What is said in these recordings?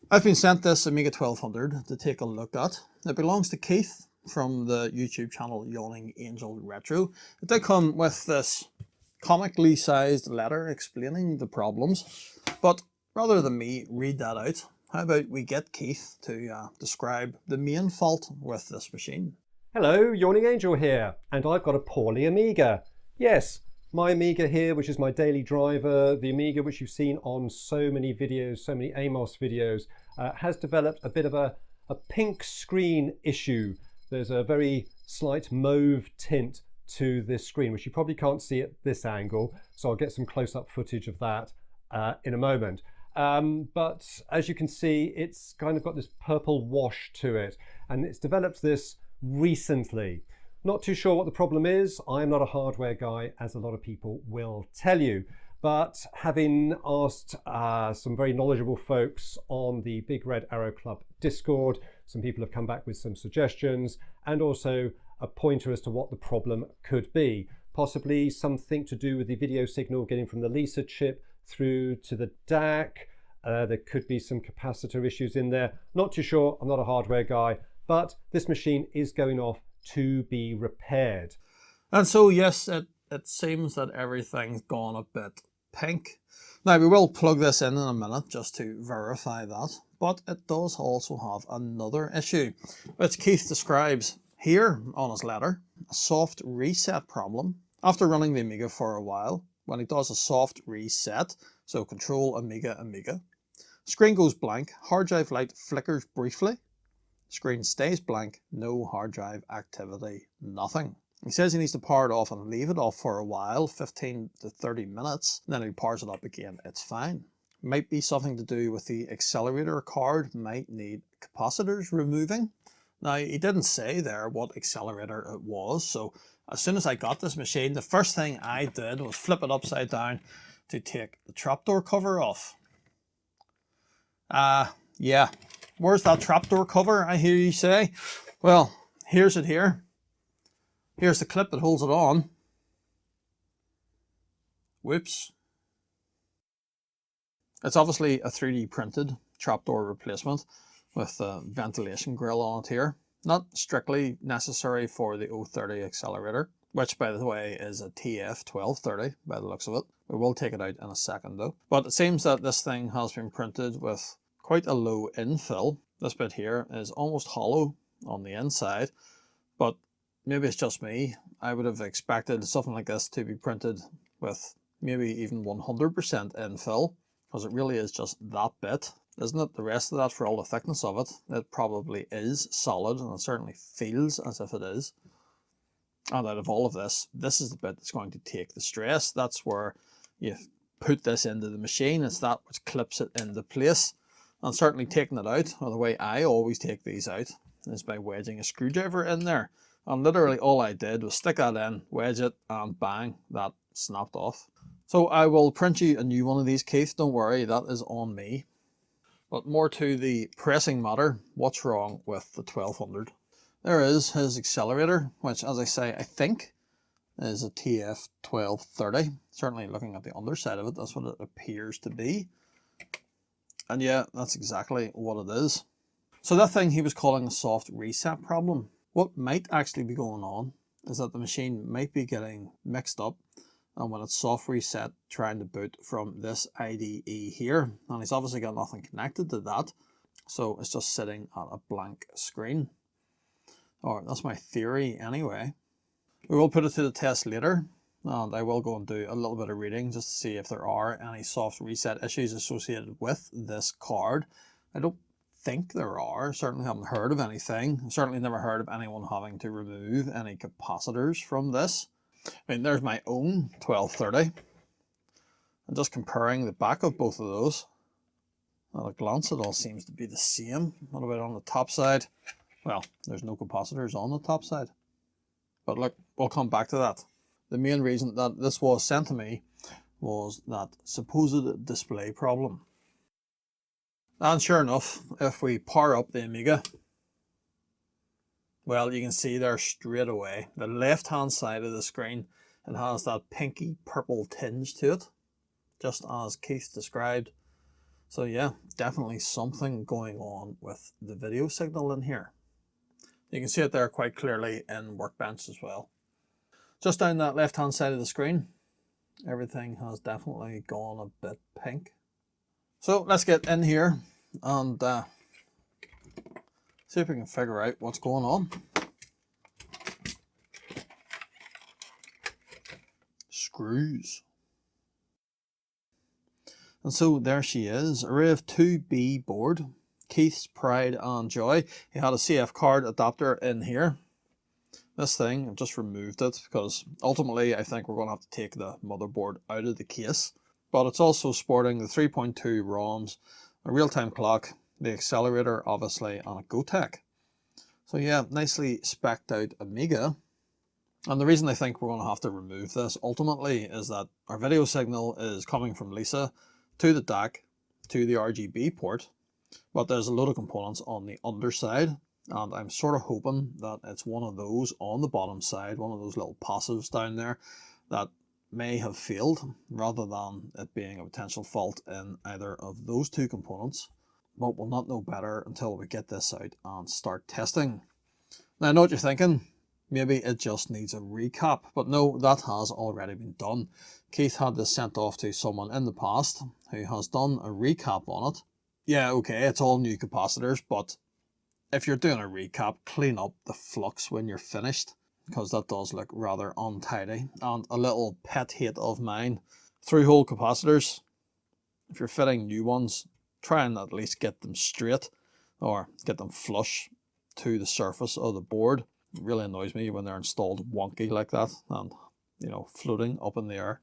I've been sent this Amiga 1200 to take a look at. It belongs to Keith from the YouTube channel Yawn Angel Retro. It did come with this comically sized letter explaining the problems, but rather than me read that out, how about we get Keith to describe the main fault with this machine. Hello, Yawning Angel here, and I've got a poorly Amiga. Yes, my Amiga here, which is my daily driver, the Amiga which you've seen on so many videos, so many AMOS videos, has developed a bit of a pink screen issue. There's a very slight mauve tint to this screen, which you probably can't see at this angle, so I'll get some close-up footage of that in a moment. But as you can see, it's kind of got this purple wash to it, and it's developed this recently. Not too sure what the problem is. I'm not a hardware guy, as a lot of people will tell you. But having asked some very knowledgeable folks on the Big Red Arrow Club Discord, some people have come back with some suggestions and also a pointer as to what the problem could be. Possibly something to do with the video signal getting from the Lisa chip through to the DAC. There could be some capacitor issues in there. Not too sure. I'm not a hardware guy. But this machine is going off to be repaired. And so yes, it seems that everything's gone a bit pink. Now we will plug this in a minute just to verify that, but it does also have another issue, which Keith describes here on his letter, a soft reset problem. After running the Amiga for a while, when he does a soft reset, so control Amiga, screen goes blank, hard drive light flickers briefly, screen stays blank, no hard drive activity, nothing. He says he needs to power it off and leave it off for a while, 15 to 30 minutes, and then he powers it up again, it's fine. Might be something to do with the accelerator card, might need capacitors removing. Now he didn't say there what accelerator it was, so as soon as I got this machine, the first thing I did was flip it upside down to take the trapdoor cover off. Yeah. Where's that trapdoor cover, I hear you say? Well, here's it here. Here's the clip that holds it on. Whoops. It's obviously a 3D printed trapdoor replacement with a ventilation grill on it here. Not strictly necessary for the 030 accelerator, which by the way is a TF1230 by the looks of it. We will take it out in a second though. But it seems that this thing has been printed with quite a low infill. This bit here is almost hollow on the inside, but maybe it's just me. I would have expected something like this to be printed with maybe even 100% infill, because it really is just that bit, isn't it? The rest of that, for all the thickness of it, it probably is solid, and it certainly feels as if it is. And out of all of this, this is the bit that's going to take the stress. That's where you put this into the machine. It's that which clips it into place. And certainly taking it out, or the way I always take these out, is by wedging a screwdriver in there. And literally all I did was stick that in, wedge it, and bang, that snapped off. So I will print you a new one of these, Keith, don't worry, that is on me. But more to the pressing matter, what's wrong with the 1200? There is his accelerator, which as I say, I think is a TF1230. Certainly looking at the underside of it, that's what it appears to be. And yeah, that's exactly what it is. So that thing he was calling a soft reset problem, what might actually be going on is that the machine might be getting mixed up, and when it's soft reset, trying to boot from this IDE here, and he's obviously got nothing connected to that, so it's just sitting at a blank screen. Or that's my theory anyway. We will put it to the test later, and I will go and do a little bit of reading just to see if there are any soft reset issues associated with this card. I don't think there are. Certainly haven't heard of anything. I've certainly never heard of anyone having to remove any capacitors from this. I mean, there's my own 1230. And just comparing the back of both of those, at a glance it all seems to be the same. What about on the top side? Well, there's no capacitors on the top side. But look, we'll come back to that. The main reason that this was sent to me was that supposed display problem. And sure enough, if we power up the Amiga, well, you can see there straight away, the left hand side of the screen, it has that pinky purple tinge to it, just as Keith described. So yeah, definitely something going on with the video signal in here. You can see it there quite clearly in Workbench as well. Just down that left hand side of the screen, everything has definitely gone a bit pink. So let's get in here and see if we can figure out what's going on. Screws. And so there she is, a Rave 2B board, Keith's pride and joy. He had a CF card adapter in here. This thing, I've just removed it because ultimately I think we're going to have to take the motherboard out of the case. But it's also sporting the 3.2 ROMs, a real-time clock, the accelerator obviously, and a GoTech. So yeah, nicely spec'd out Amiga. And the reason I think we're going to have to remove this ultimately is that our video signal is coming from Lisa to the DAC to the RGB port, but there's a load of components on the underside, and I'm sort of hoping that it's one of those on the bottom side, one of those little passives down there that may have failed, rather than it being a potential fault in either of those two components. But we'll not know better until we get this out and start testing. Now I know what you're thinking, maybe it just needs a recap, but no, that has already been done. Keith had this sent off to someone in the past who has done a recap on it. Yeah, okay, it's all new capacitors, but if you're doing a recap, clean up the flux when you're finished, because that does look rather untidy. And a little pet hate of mine, through-hole capacitors, if you're fitting new ones, try and at least get them straight or get them flush to the surface of the board. It really annoys me when they're installed wonky like that and, you know, floating up in the air.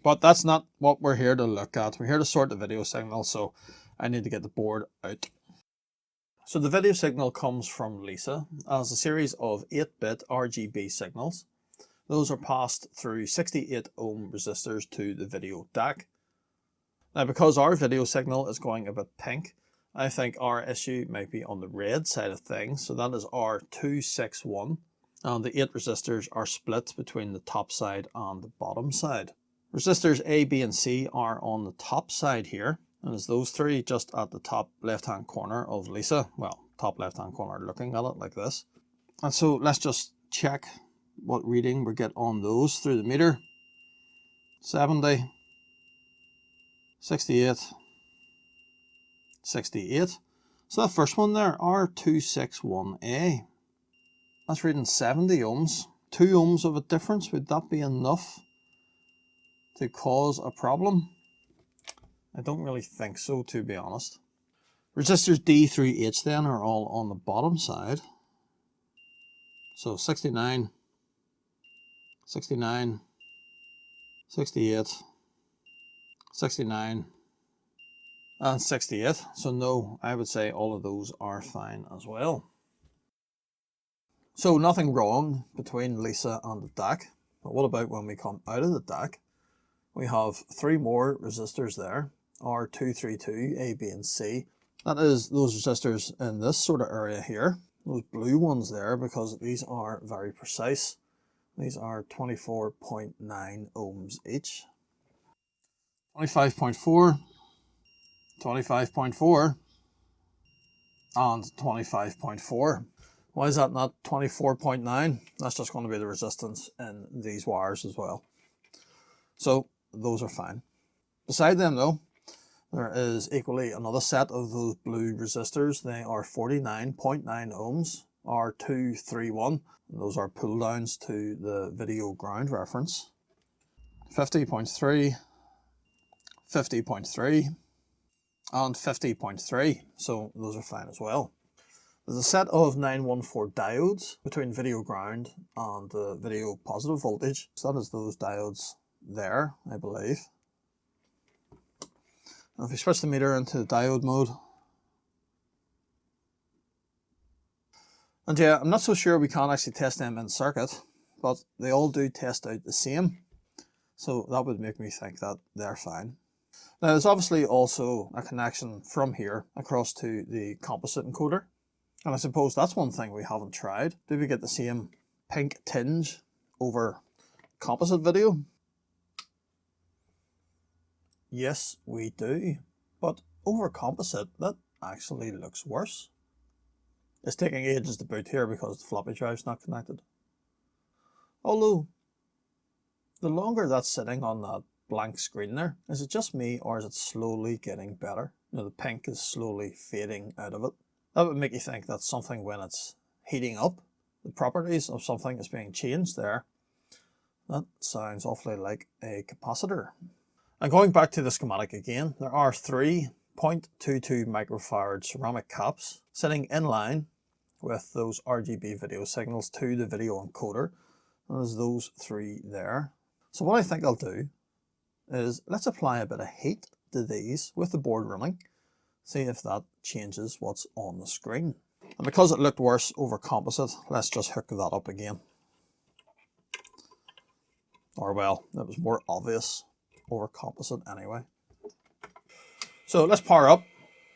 But that's not what we're here to look at. We're here to sort the video signal, so I need to get the board out. So the video signal comes from Lisa as a series of 8-bit RGB signals. Those are passed through 68 ohm resistors to the video DAC. Now, because our video signal is going a bit pink, I think our issue might be on the red side of things. So that is R261, and the 8 resistors are split between the top side and the bottom side. Resistors A, B and C are on the top side here, and it's those three just at the top left hand corner of Lisa. Well, top left hand corner looking at it like this. And so let's just check what reading we get on those through the meter. 70, 68, 68. So that first one there, R261A, that's reading 70 ohms. 2 ohms of a difference, would that be enough to cause a problem? I don't really think so, to be honest. Resistors D through H then are all on the bottom side. So 69, 69, 68, 69, and 68. So no, I would say all of those are fine as well. So nothing wrong between Lisa and the DAC. But what about when we come out of the DAC? We have 3 more resistors there, R232, A, B and C. That is those resistors in this sort of area here. Those blue ones there, because these are very precise. These are 24.9 ohms each. 25.4, 25.4, and 25.4. Why is that not 24.9? That's just going to be the resistance in these wires as well. So those are fine. Beside them though, there is equally another set of those blue resistors. They are 49.9 ohms, R231. Those are pull downs to the video ground reference. 50.3, 50.3, and 50.3. So those are fine as well. There's a set of 914 diodes between video ground and the video positive voltage. So that is those diodes there, I believe. And if we switch the meter into diode mode, and yeah, I'm not so sure we can actually test them in circuit, but they all do test out the same. So that would make me think that they're fine. Now there's obviously also a connection from here across to the composite encoder. And I suppose that's one thing we haven't tried. Do we get the same pink tinge over composite video? Yes, we do. But over composite, that actually looks worse. It's taking ages to boot here because the floppy drive's not connected. Although, the longer that's sitting on that blank screen there, is it just me or is it slowly getting better? You know, the pink is slowly fading out of it. That would make you think that something, when it's heating up, the properties of something is being changed there. That sounds awfully like a capacitor. And going back to the schematic again, there are 3 0.22 microfarad ceramic caps sitting in line with those RGB video signals to the video encoder. And there's those 3 there. So what I think I'll do is let's apply a bit of heat to these with the board running, see if that changes what's on the screen. And because it looked worse over composite, let's just hook that up again. Or well, it was more obvious over composite anyway. So let's power up.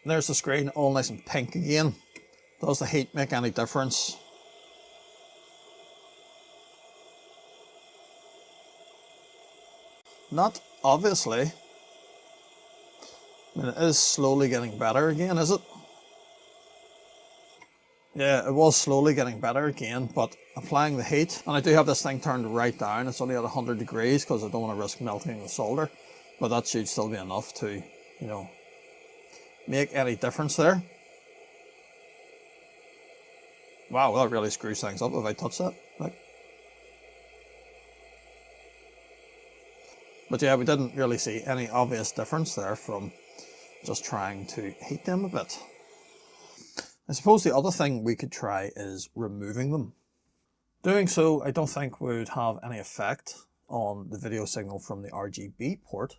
There's the screen, all nice and pink again. Does the heat make any difference? Not obviously. I mean, it is slowly getting better again, is it? Yeah, it was slowly getting better again, but applying the heat, and I do have this thing turned right down. It's only at 100 degrees because I don't want to risk melting the solder, but that should still be enough to, you know, make any difference there. Wow, that really screws things up if I touch that. Like. But yeah, we didn't really see any obvious difference there from just trying to heat them a bit. I suppose the other thing we could try is removing them. Doing so, I don't think would have any effect on the video signal from the RGB port.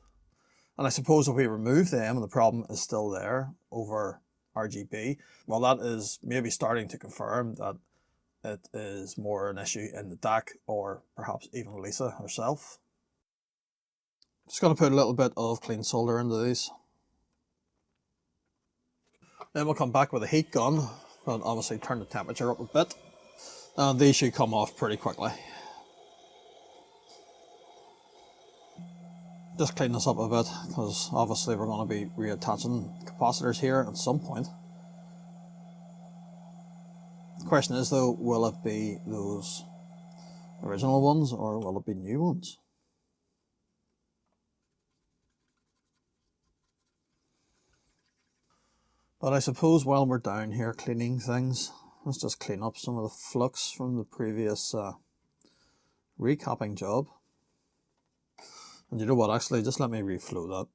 And I suppose if we remove them and the problem is still there over RGB, well, that is maybe starting to confirm that it is more an issue in the DAC or perhaps even Lisa herself. Just going to put a little bit of clean solder into these. Then we'll come back with a heat gun, but obviously turn the temperature up a bit. And these should come off pretty quickly. Just clean this up a bit, because obviously we're going to be reattaching capacitors here at some point. The question is though, will it be those original ones or will it be new ones? But I suppose while we're down here cleaning things, let's just clean up some of the flux from the previous recapping job. And you know what, actually, just let me reflow that.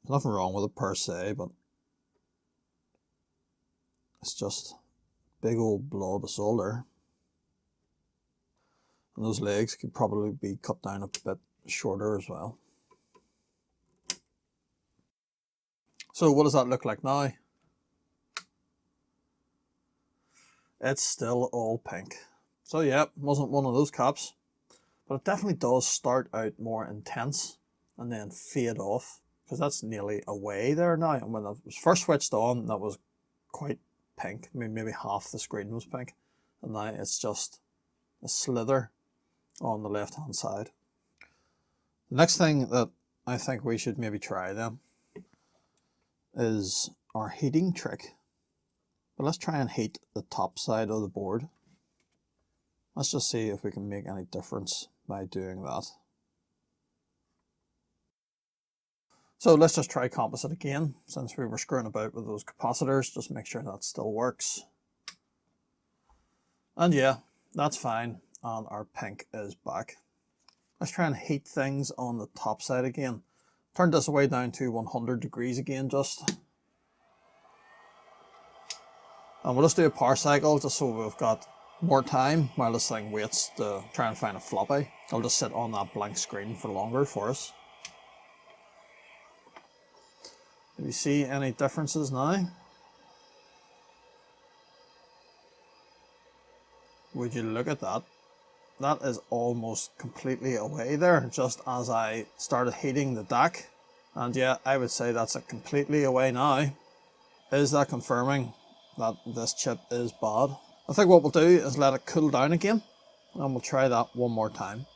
There's nothing wrong with it per se, but it's just a big old blob of solder. And those legs could probably be cut down a bit shorter as well. So what does that look like now? It's still all pink. So yeah, it wasn't one of those caps, but it definitely does start out more intense and then fade off, because that's nearly away there now. And when it was first switched on, that was quite pink. I mean, maybe half the screen was pink, and now it's just a slither on the left hand side. The next thing that I think we should maybe try then is our heating trick. But let's try and heat the top side of the board. Let's just see if we can make any difference by doing that. So let's just try composite again, since we were screwing about with those capacitors. Just make sure that still works. And yeah, that's fine. And our pink is back. Let's try and heat things on the top side again. Turn this way down to 100 degrees again just. And we'll just do a power cycle just so we've got more time while this thing waits to try and find a floppy. I'll just sit on that blank screen for longer for us. Do you see any differences now? Would you look at that? That is almost completely away there, just as I started heating the DAC. And yeah, I would say that's completely away now. Is that confirming that this chip is bad? I think what we'll do is let it cool down again, and we'll try that one more time.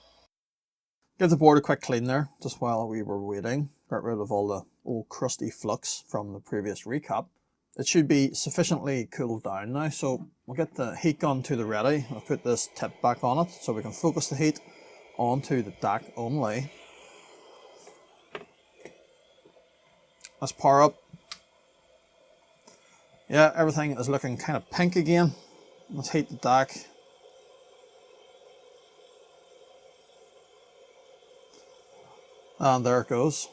Give the board a quick clean there, just while we were waiting. got rid of all the old crusty flux from the previous recap. It should be sufficiently cooled down now, so we'll get the heat gun to the ready. I'll put this tip back on it so we can focus the heat onto the DAC only. Let's power up. Yeah, everything is looking kind of pink again. Let's heat the DAC. And there it goes.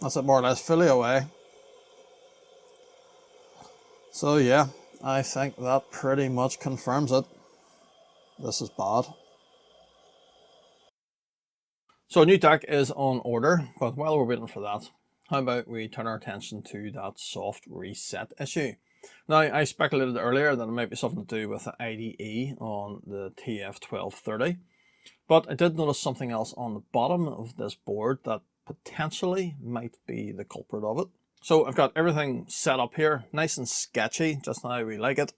That's it more or less fully away. So yeah, I think that pretty much confirms it. This is bad. So a new DAC is on order, but while we're waiting for that, how about we turn our attention to that soft reset issue. Now, I speculated earlier that it might be something to do with the IDE on the TF1230, but I did notice something else on the bottom of this board that potentially might be the culprit of it. So I've got everything set up here, nice and sketchy, just how we like it.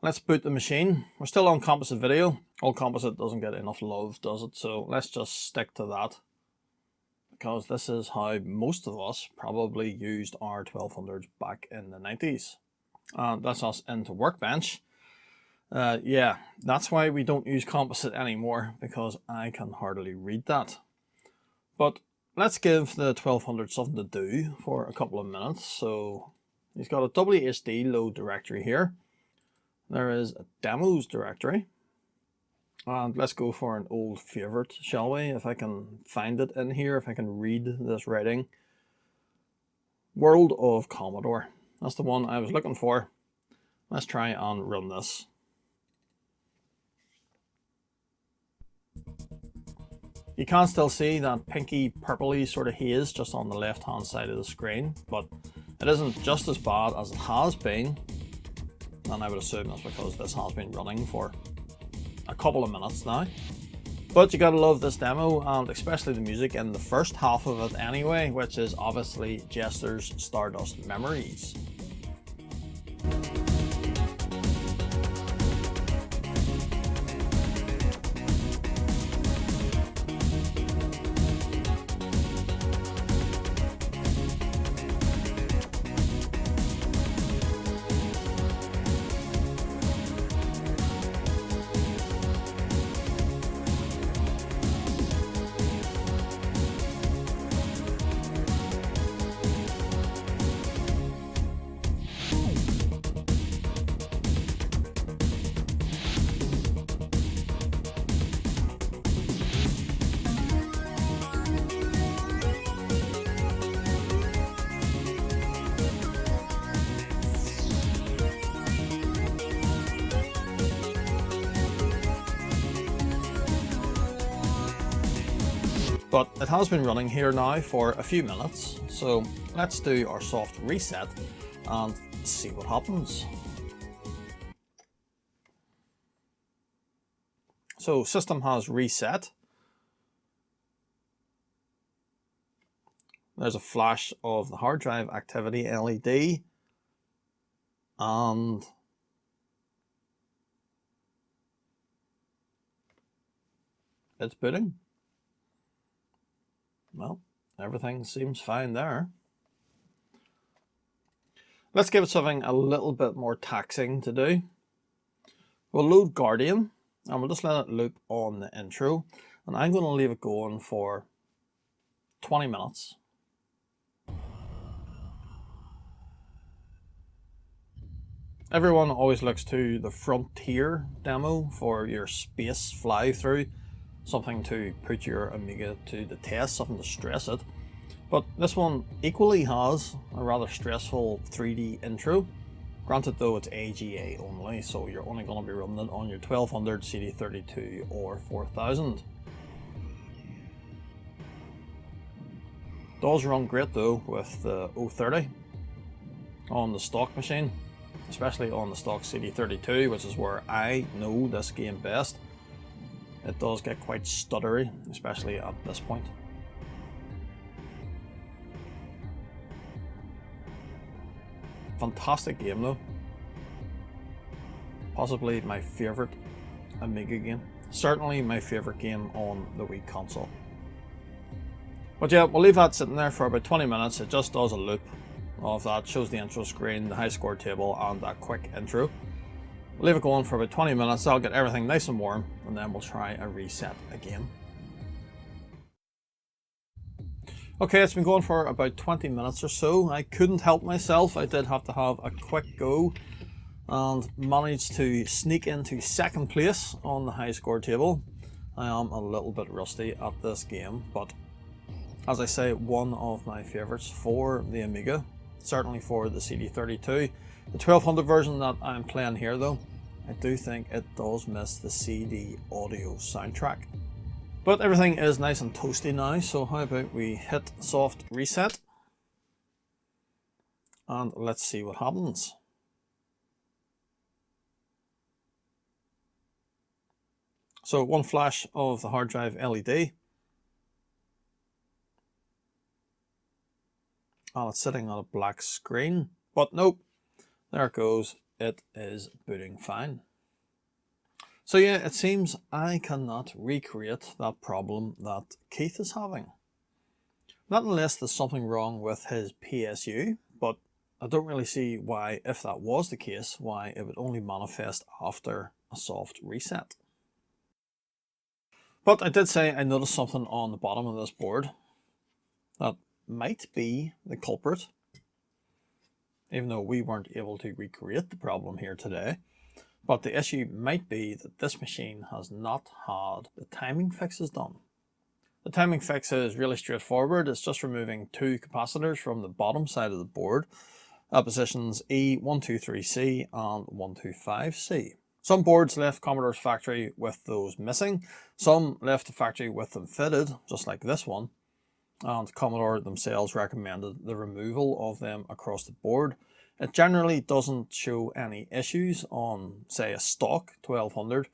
Let's boot the machine. We're still on composite video. All composite doesn't get enough love, does it? So let's just stick to that, because this is how most of us probably used our 1200s back in the 90s. That's us into Workbench. Yeah, that's why we don't use composite anymore, because I can hardly read that. But let's give the 1200 something to do for a couple of minutes. So he's got a WHD load directory here. There is a demos directory. And let's go for an old favorite, shall we? If I can find it in here, if I can read this writing. World of Commodore. That's the one I was looking for. Let's try and run this. You can still see that pinky purpley sort of haze just on the left hand side of the screen, but it isn't just as bad as it has been, and I would assume that's because this has been running for a couple of minutes now. But you gotta love this demo, and especially the music in the first half of it anyway, which is obviously Jester's Stardust Memories. But it has been running here now for a few minutes, so let's do our soft reset and see what happens. So system has reset. There's a flash of the hard drive activity LED, and it's booting. Well, everything seems fine there. Let's give it something a little bit more taxing to do. We'll load Guardian, and we'll just let it loop on the intro, and I'm going to leave it going for 20 minutes. Everyone always looks to the Frontier demo for your space fly through, something to put your Amiga to the test, something to stress it. But this one equally has a rather stressful 3D intro. Granted though, it's AGA only, so you're only going to be running it on your 1200, CD32 or 4000. Does run great though with the 030 on the stock machine, especially on the stock CD32, which is where I know this game best. It does get quite stuttery, especially at this point. Fantastic game though. Possibly my favourite Amiga game. Certainly my favourite game on the Wii console. But yeah, we'll leave that sitting there for about 20 minutes. It just does a loop of that, shows the intro screen, the high score table, and that quick intro. We'll leave it going for about 20 minutes. That'll get everything nice and warm, and then we'll try a reset again. Okay, it's been going for about 20 minutes or so. I couldn't help myself. I did have to have a quick go and managed to sneak into second place on the high score table. I am a little bit rusty at this game, but as I say, one of my favourites for the Amiga, certainly for the CD32. The 1200 version that I'm playing here though, I do think it does miss the CD audio soundtrack. But everything is nice and toasty now, so how about we hit soft reset and let's see what happens. So one flash of the hard drive LED. And it's sitting on a black screen, but nope, there it goes, it is booting fine. So yeah, it seems I cannot recreate that problem that Keith is having. Not unless there's something wrong with his PSU, but I don't really see why, if that was the case, why it would only manifest after a soft reset. But I did say I noticed something on the bottom of this board that might be the culprit, even though we weren't able to recreate the problem here today. But the issue might be that this machine has not had the timing fixes done. The timing fix is really straightforward. It's just removing two capacitors from the bottom side of the board at positions E123C and 125C. Some boards left Commodore's factory with those missing. Some left the factory with them fitted, just like this one. And Commodore themselves recommended the removal of them across the board. It generally doesn't show any issues on, say, a stock 1200,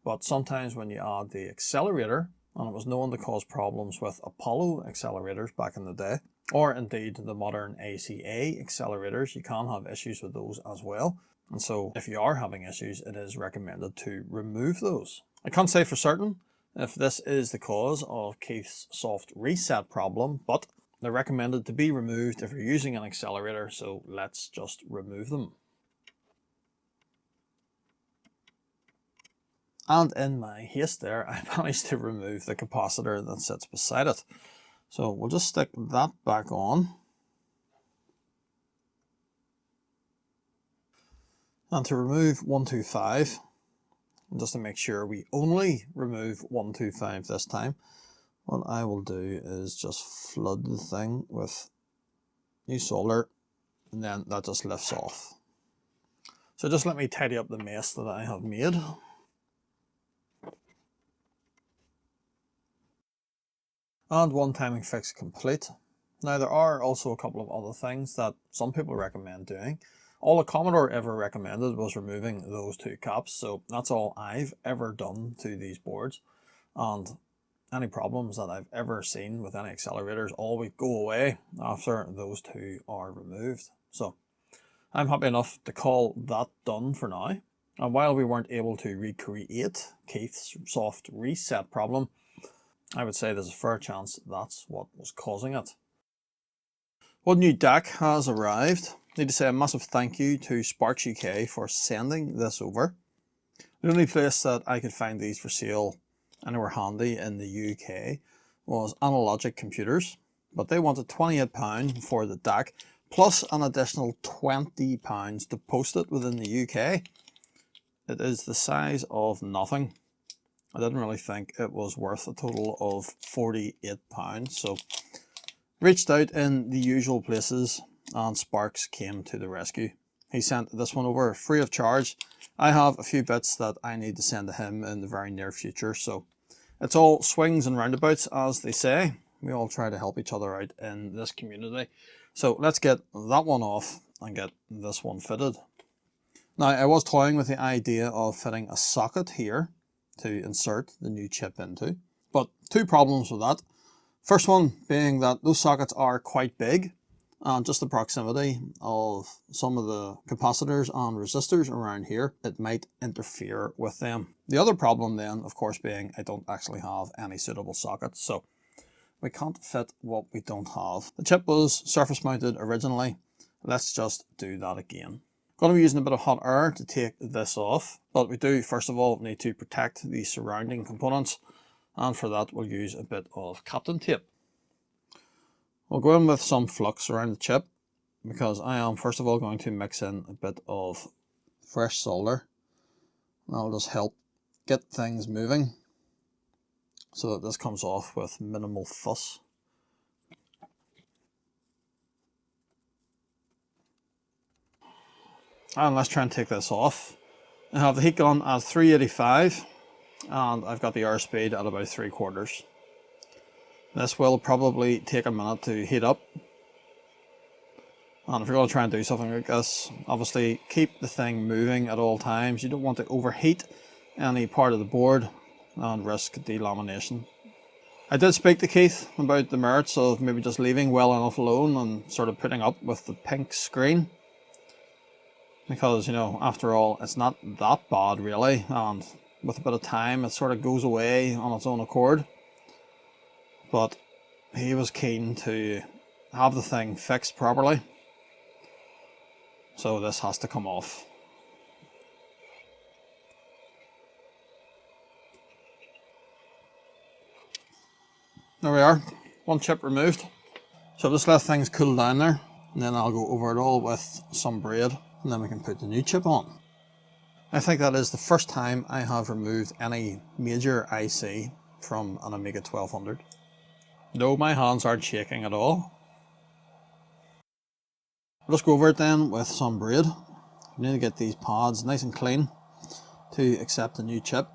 but sometimes when you add the accelerator, and it was known to cause problems with Apollo accelerators back in the day, or indeed the modern ACA accelerators, you can have issues with those as well. And so if you are having issues, it is recommended to remove those. I can't say for certain if this is the cause of Keith's soft reset problem, but they're recommended to be removed if you're using an accelerator, so let's just remove them. And in my haste there, I managed to remove the capacitor that sits beside it. So we'll just stick that back on. And to remove 125, just to make sure we only remove 125 this time, what I will do is just flood the thing with new solder, and then that just lifts off. So just let me tidy up the mess that I have made. And one timing fix complete. Now there are also a couple of other things that some people recommend doing. All the Commodore ever recommended was removing those two caps, so that's all I've ever done to these boards. And any problems that I've ever seen with any accelerators always go away after those two are removed. So I'm happy enough to call that done for now. And while we weren't able to recreate Keith's soft reset problem, I would say there's a fair chance that's what was causing it. One new DAC has arrived. I need to say a massive thank you to Sparx UK for sending this over. The only place that I could find these for sale anywhere handy in the UK was Analogic Computers, but they wanted £28 for the DAC plus an additional £20 to post it within the UK. It is the size of nothing. I didn't really think it was worth a total of £48, so reached out in the usual places and Sparx came to the rescue. He sent this one over free of charge. I have a few bits that I need to send to him in the very near future, so it's all swings and roundabouts, as they say. We all try to help each other out in this community. So let's get that one off and get this one fitted. Now, I was toying with the idea of fitting a socket here to insert the new chip into, but two problems with that. First one being that those sockets are quite big, and just the proximity of some of the capacitors and resistors around here, it might interfere with them. The other problem then, of course, being I don't actually have any suitable sockets, so we can't fit what we don't have. The chip was surface mounted originally. Let's just do that again. Going to be using a bit of hot air to take this off, but we do first of all need to protect the surrounding components, and for that we'll use a bit of Captain tape. We'll go in with some flux around the chip, because I am first of all going to mix in a bit of fresh solder. That'll just help get things moving so that this comes off with minimal fuss. And let's try and take this off. I have the heat gun at 385 and I've got the airspeed at about 3/4. This will probably take a minute to heat up. And if you're going to try and do something like this, obviously keep the thing moving at all times. You don't want to overheat any part of the board and risk delamination. I did speak to Keith about the merits of maybe just leaving well enough alone and sort of putting up with the pink screen. Because, you know, after all, it's not that bad really, and with a bit of time it sort of goes away on its own accord. But he was keen to have the thing fixed properly, so this has to come off. There we are, one chip removed. So just let things cool down there, and then I'll go over it all with some braid, and then we can put the new chip on. I think that is the first time I have removed any major IC from an Amiga 1200. No, my hands aren't shaking at all. Let's go over it then with some braid. We need to get these pads nice and clean to accept the new chip.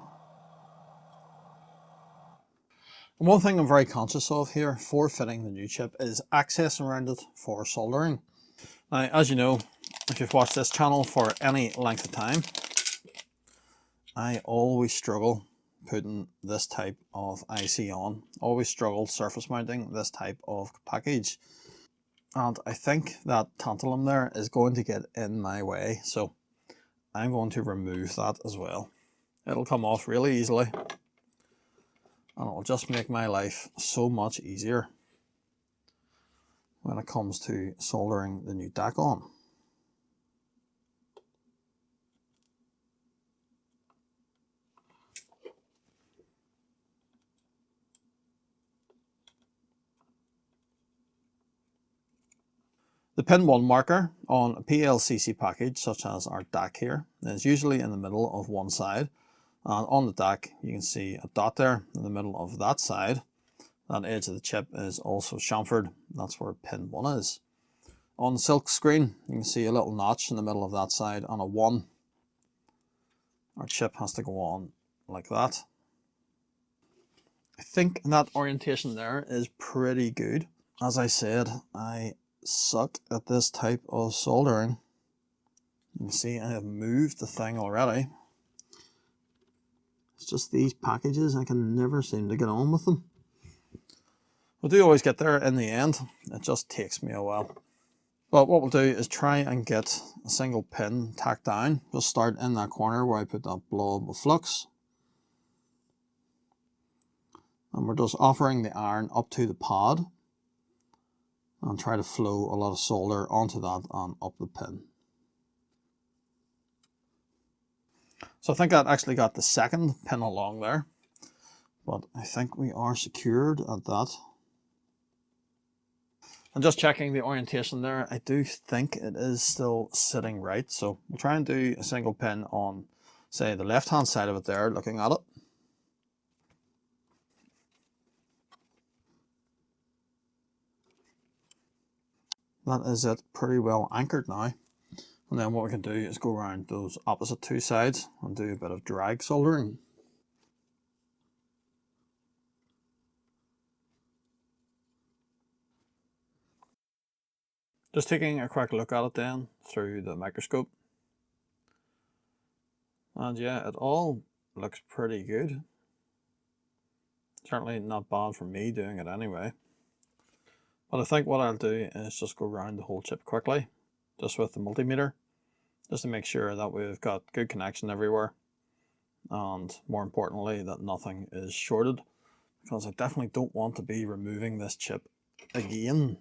And one thing I'm very conscious of here for fitting the new chip is access around it for soldering. Now, as you know, if you've watched this channel for any length of time, I always struggle putting this type of IC on. Always struggle surface mounting this type of package. And I think that tantalum there is going to get in my way, so I'm going to remove that as well. It'll come off really easily, and it'll just make my life so much easier when it comes to soldering the new DAC on. The pin 1 marker on a PLCC package such as our DAC here is usually in the middle of one side, and on the DAC you can see a dot there in the middle of that side. That edge of the chip is also chamfered, that's where pin 1 is. On the silk screen you can see a little notch in the middle of that side and a 1. Our chip has to go on like that. I think that orientation there is pretty good. As I said, I suck at this type of soldering. You can see I have moved the thing already. It's just these packages, I can never seem to get on with them. We do always get there in the end, it just takes me a while. But what we'll do is try and get a single pin tacked down. Just start in that corner where I put that blob of flux. And we're just offering the iron up to the pad and try to flow a lot of solder onto that and up the pin. So I think that actually got the second pin along there, but I think we are secured at that. And just checking the orientation there, I do think it is still sitting right. So we'll try and do a single pin on, say, the left hand side of it there, looking at it. That is it, pretty well anchored now. And then what we can do is go around those opposite two sides and do a bit of drag soldering. Just taking a quick look at it then through the microscope. And yeah, it all looks pretty good. Certainly not bad for me doing it anyway. But I think what I'll do is just go around the whole chip quickly, just with the multimeter, just to make sure that we've got good connection everywhere, and more importantly that nothing is shorted, because I definitely don't want to be removing this chip again.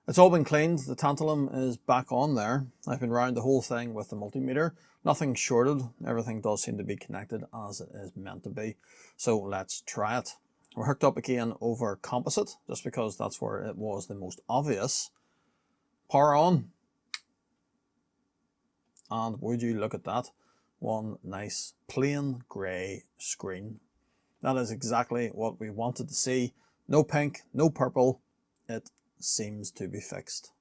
It's all been cleaned, the tantalum is back on there. I've been around the whole thing with the multimeter. Nothing shorted, everything does seem to be connected as it is meant to be. So let's try it. We're hooked up again over composite, just because that's where it was the most obvious. Power on. And would you look at that? One nice plain grey screen. That is exactly what we wanted to see. No pink, no purple. It seems to be fixed.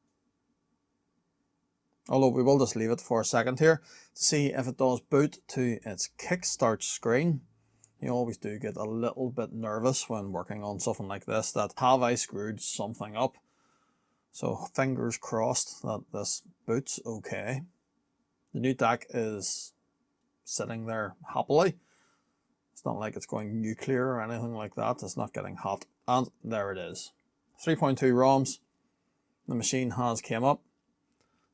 Although we will just leave it for a second here to see if it does boot to its kickstart screen. You always do get a little bit nervous when working on something like this, that have I screwed something up? So fingers crossed that this boots okay. The new DAC is sitting there happily. It's not like it's going nuclear or anything like that. It's not getting hot. And there it is. 3.2 ROMs. The machine has came up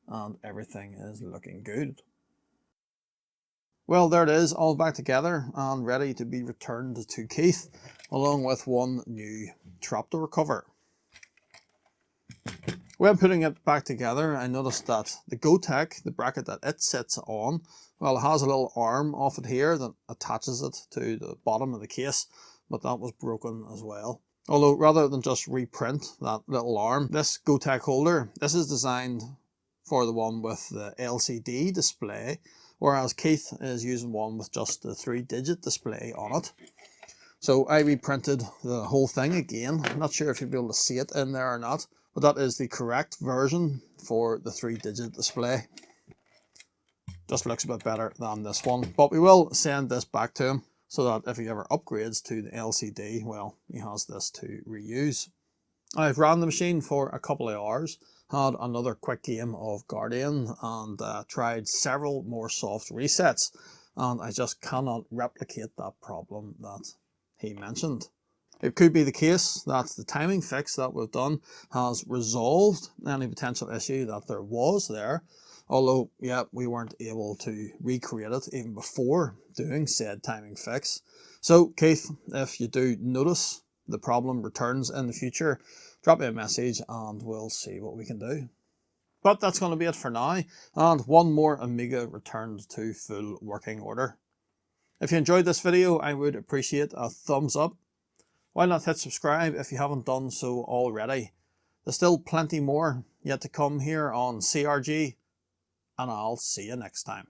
and everything is looking good. Well, there it is, all back together and ready to be returned to Keith, along with one new trapdoor cover. When putting it back together, I noticed that the GoTech, the bracket that it sits on, well, it has a little arm off it here that attaches it to the bottom of the case, but that was broken as well. Although rather than just reprint that little arm, this GoTech holder, this is designed for the one with the LCD display, whereas Keith is using one with just the 3-digit display on it. So I reprinted the whole thing again. I'm not sure if you'll be able to see it in there or not, but that is the correct version for the 3-digit display. Just looks a bit better than this one, but we will send this back to him so that if he ever upgrades to the LCD, well, he has this to reuse. I've ran the machine for a couple of hours, had another quick game of Guardian, and tried several more soft resets, and I just cannot replicate that problem that he mentioned. It could be the case that the timing fix that we've done has resolved any potential issue that there was there, although, yeah, we weren't able to recreate it even before doing said timing fix. So, Keith, if you do notice the problem returns in the future, drop me a message and we'll see what we can do. But that's going to be it for now, and one more Amiga returned to full working order. If you enjoyed this video, I would appreciate a thumbs up. Why not hit subscribe if you haven't done so already? There's still plenty more yet to come here on CRG, and I'll see you next time.